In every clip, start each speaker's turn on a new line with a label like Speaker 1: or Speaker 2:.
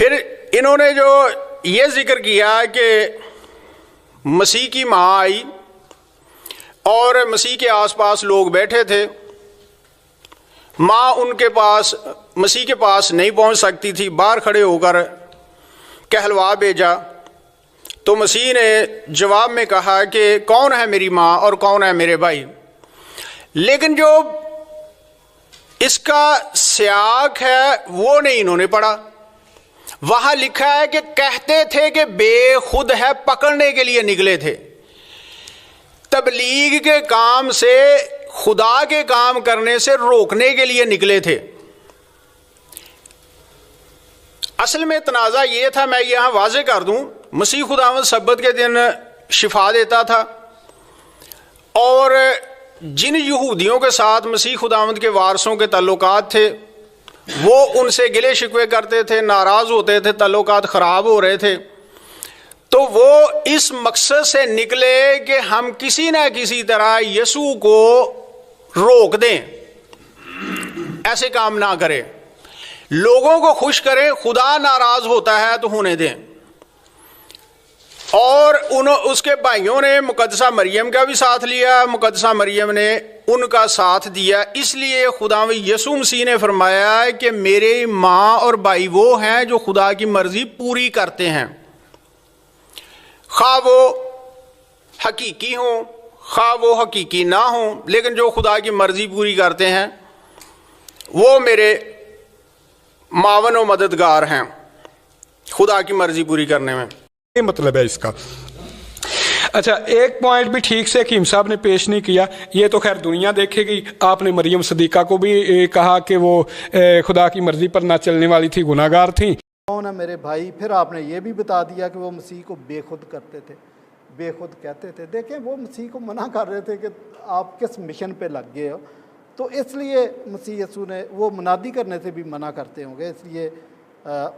Speaker 1: फिर इन्होंने जो ये जिक्र किया कि मसीह की माँ आई और मसीह के आसपास लोग बैठे थे, माँ उनके पास, मसीह के पास नहीं पहुंच सकती थी, बाहर खड़े होकर कहलवा भेजा। तो मसीह ने जवाब में कहा कि कौन है मेरी माँ और कौन है मेरे भाई। लेकिन जो इसका सियाक है वो नहीं इन्होंने पढ़ा। वहां लिखा है कि कहते थे कि बेखुद है, पकड़ने के लिए निकले थे। तबलीग के काम से, खुदा के काम करने से रोकने के लिए निकले थे। असल में तनाज़ा ये था, मैं यहां वाज़े कर दूं, मसीह खुदावंद सब्बत के दिन शिफा देता था और जिन यहूदियों के साथ मसीह खुदावंद के वारसों के ताल्लुकात थे वो उनसे गिले शिकवे करते थे, नाराज़ होते थे, ताल्लुकात ख़राब हो रहे थे। तो वो इस मकसद से निकले कि हम किसी न किसी तरह यसू को रोक दें, ऐसे काम ना करें, लोगों को खुश करें, खुदा नाराज़ होता है तो होने दें। और उसके भाइयों ने मुकद्दसा मरियम का भी साथ लिया, मुकद्दसा मरियम ने उनका साथ दिया। इसलिए खुदावंद यीशु मसीह ने फरमाया कि मेरे माँ और भाई वो हैं जो खुदा की मर्जी पूरी करते हैं, खा वो हकीकी हों खा वो हकीकी ना हों, लेकिन जो खुदा की मर्जी पूरी करते हैं वो मेरे मावन और मददगार हैं खुदा की मर्जी पूरी करने में।
Speaker 2: ये मतलब है इसका। अच्छा, एक पॉइंट भी ठीक से हकीम साहब ने पेश नहीं किया, ये तो खैर दुनिया देखेगी। आपने मरियम सदीका को भी कहा कि वो खुदा की मर्जी पर ना चलने वाली थी, गुनाहगार थी।
Speaker 3: कौन है मेरे भाई? फिर आपने ये भी बता दिया कि वो मसीह को बेखुद करते थे, बेखुद कहते थे। देखें, वो मसीह को मना कर रहे थे कि आप किस मिशन पे लग गए हो, तो इसलिए मसीह यीशु ने वो मुनादी करने से भी मना करते होंगे, इसलिए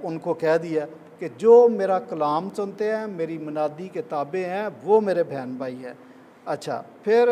Speaker 3: उनको कह दिया कि जो मेरा कलाम सुनते हैं, मेरी मुनादी के ताबे हैं, वो मेरे बहन भाई है। अच्छा, फिर